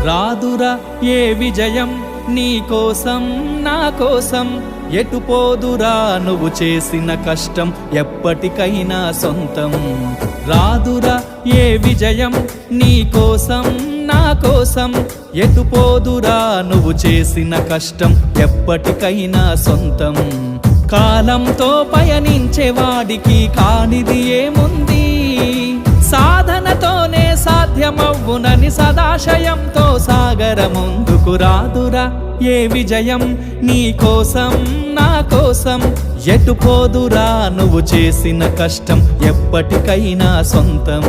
రాదురా ఏ విజయం నీ కోసం నా కోసం, ఎటు పోదురా నువ్వు చేసిన కష్టం ఎప్పటికైనా సొంతం. రాదురా ఏ విజయం నీ కోసం నా కోసం, ఎటు పోదురా నువ్వు చేసిన కష్టం ఎప్పటికైనా సొంతం. కాలంతో పయనించే వాడికి కానిది ఏముంది, సాధనతోనే సాధ్యమవ్వునని సదాశయంతో సాగర ముందుకు. రాదురా ఏ విజయం నీ కోసం నా కోసం, ఎటు పోదురా నువ్వు చేసిన కష్టం ఎప్పటికైనా సొంతం.